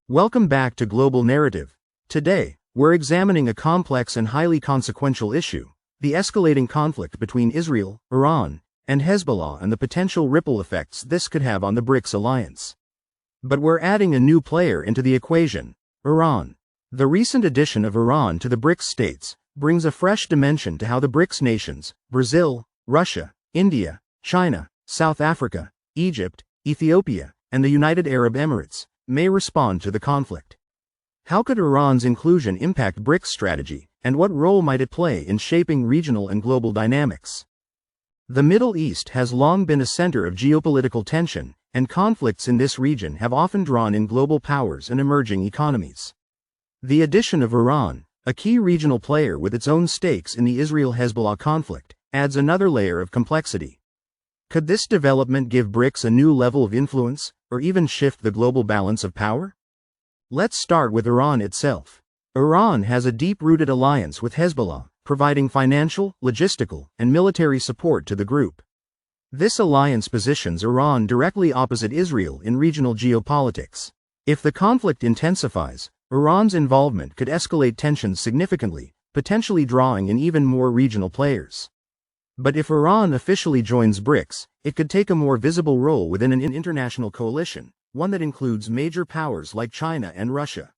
Welcome back to Global Narrative. Today, we're examining a complex and highly consequential issue, the escalating conflict between Israel, Iran, and Hezbollah and the potential ripple effects this could have on the BRICS alliance. But we're adding a new player into the equation, Iran. The recent addition of Iran to the BRICS states brings a fresh dimension to how the BRICS nations, Brazil, Russia, India, China, South Africa, Egypt, Ethiopia, and the United Arab Emirates, may respond to the conflict. How could Iran's inclusion impact BRICS strategy, and what role might it play in shaping regional and global dynamics? The Middle East has long been a center of geopolitical tension, and conflicts in this region have often drawn in global powers and emerging economies. The addition of Iran, a key regional player with its own stakes in the Israel-Hezbollah conflict, adds another layer of complexity. Could this development give BRICS a new level of influence, or even shift the global balance of power? Let's start with Iran itself. Iran has a deep-rooted alliance with Hezbollah, providing financial, logistical, and military support to the group. This alliance positions Iran directly opposite Israel in regional geopolitics. If the conflict intensifies, Iran's involvement could escalate tensions significantly, potentially drawing in even more regional players. But if Iran officially joins BRICS, it could take a more visible role within an international coalition, one that includes major powers like China and Russia.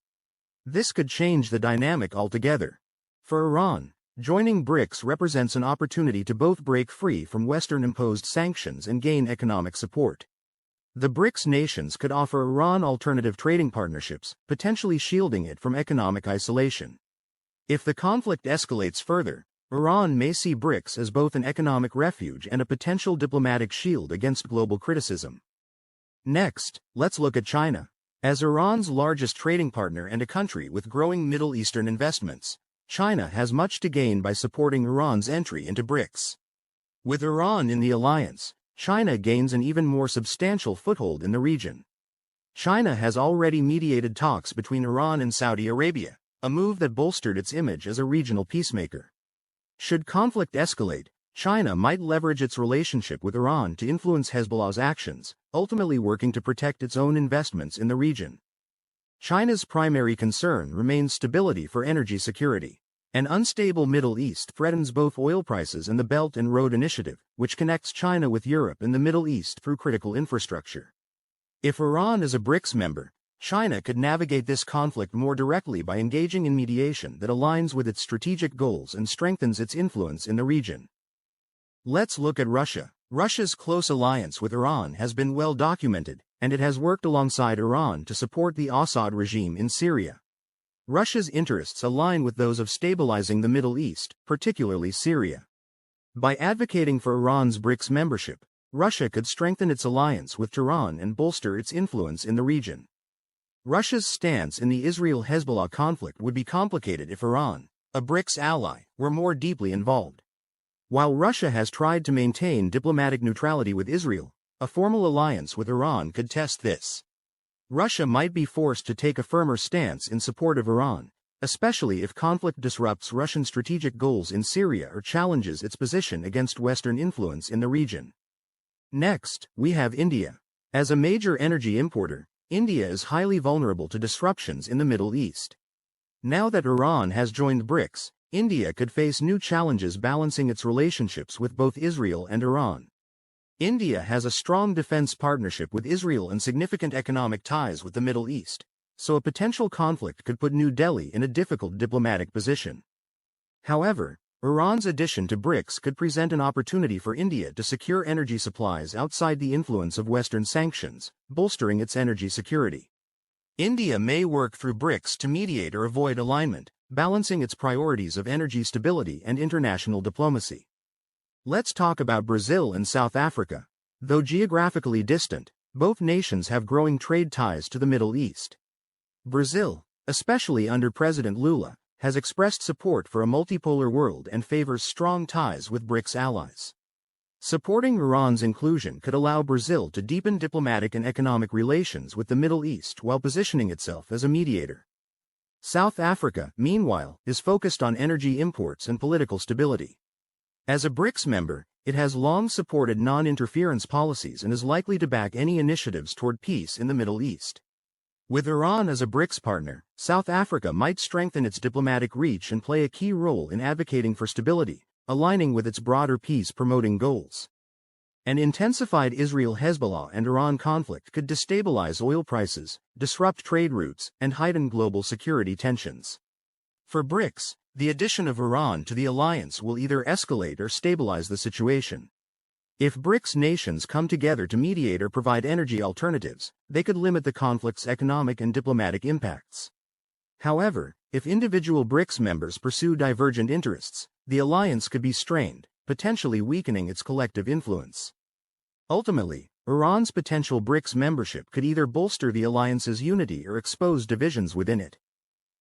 This could change the dynamic altogether. For Iran, joining BRICS represents an opportunity to both break free from Western-imposed sanctions and gain economic support. The BRICS nations could offer Iran alternative trading partnerships, potentially shielding it from economic isolation. If the conflict escalates further, Iran may see BRICS as both an economic refuge and a potential diplomatic shield against global criticism. Next, let's look at China. As Iran's largest trading partner and a country with growing Middle Eastern investments, China has much to gain by supporting Iran's entry into BRICS. With Iran in the alliance, China gains an even more substantial foothold in the region. China has already mediated talks between Iran and Saudi Arabia, a move that bolstered its image as a regional peacemaker. Should conflict escalate, China might leverage its relationship with Iran to influence Hezbollah's actions, ultimately working to protect its own investments in the region. China's primary concern remains stability for energy security. An unstable Middle East threatens both oil prices and the Belt and Road Initiative, which connects China with Europe and the Middle East through critical infrastructure. If Iran is a BRICS member, China could navigate this conflict more directly by engaging in mediation that aligns with its strategic goals and strengthens its influence in the region. Let's look at Russia. Russia's close alliance with Iran has been well documented, and it has worked alongside Iran to support the Assad regime in Syria. Russia's interests align with those of stabilizing the Middle East, particularly Syria. By advocating for Iran's BRICS membership, Russia could strengthen its alliance with Tehran and bolster its influence in the region. Russia's stance in the Israel-Hezbollah conflict would be complicated if Iran, a BRICS ally, were more deeply involved. While Russia has tried to maintain diplomatic neutrality with Israel, a formal alliance with Iran could test this. Russia might be forced to take a firmer stance in support of Iran, especially if conflict disrupts Russian strategic goals in Syria or challenges its position against Western influence in the region. Next, we have India. As a major energy importer, India is highly vulnerable to disruptions in the Middle East. Now that Iran has joined BRICS, India could face new challenges balancing its relationships with both Israel and Iran. India has a strong defense partnership with Israel and significant economic ties with the Middle East, so a potential conflict could put New Delhi in a difficult diplomatic position. However, Iran's addition to BRICS could present an opportunity for India to secure energy supplies outside the influence of Western sanctions, bolstering its energy security. India may work through BRICS to mediate or avoid alignment, balancing its priorities of energy stability and international diplomacy. Let's talk about Brazil and South Africa. Though geographically distant, both nations have growing trade ties to the Middle East. Brazil, especially under President Lula, has expressed support for a multipolar world and favors strong ties with BRICS allies. Supporting Iran's inclusion could allow Brazil to deepen diplomatic and economic relations with the Middle East while positioning itself as a mediator. South Africa, meanwhile, is focused on energy imports and political stability. As a BRICS member, it has long supported non-interference policies and is likely to back any initiatives toward peace in the Middle East. With Iran as a BRICS partner, South Africa might strengthen its diplomatic reach and play a key role in advocating for stability, aligning with its broader peace-promoting goals. An intensified Israel-Hezbollah and Iran conflict could destabilize oil prices, disrupt trade routes, and heighten global security tensions. For BRICS, the addition of Iran to the alliance will either escalate or stabilize the situation. If BRICS nations come together to mediate or provide energy alternatives, they could limit the conflict's economic and diplomatic impacts. However, if individual BRICS members pursue divergent interests, the alliance could be strained, potentially weakening its collective influence. Ultimately, Iran's potential BRICS membership could either bolster the alliance's unity or expose divisions within it.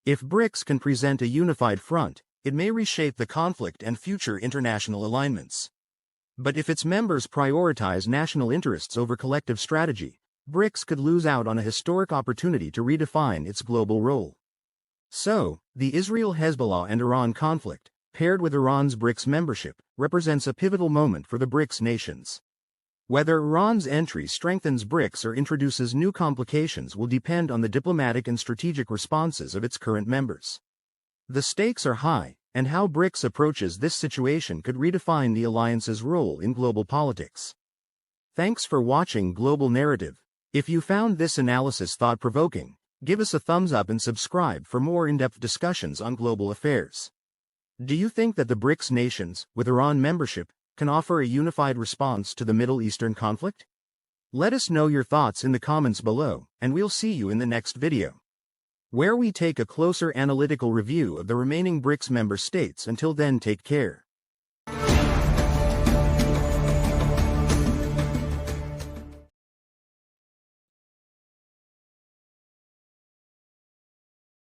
If BRICS can present a unified front, it may reshape the conflict and future international alignments. But if its members prioritize national interests over collective strategy, BRICS could lose out on a historic opportunity to redefine its global role. So, the Israel-Hezbollah and Iran conflict, paired with Iran's BRICS membership, represents a pivotal moment for the BRICS nations. Whether Iran's entry strengthens BRICS or introduces new complications will depend on the diplomatic and strategic responses of its current members. The stakes are high, and how BRICS approaches this situation could redefine the alliance's role in global politics. Thanks for watching Global Narrative. If you found this analysis thought-provoking, give us a thumbs up and subscribe for more in-depth discussions on global affairs. Do you think that the BRICS nations, with Iran membership, can offer a unified response to the Middle Eastern conflict? Let us know your thoughts in the comments below, and we'll see you in the next video, where we take a closer analytical review of the remaining BRICS member states. Until then, take care.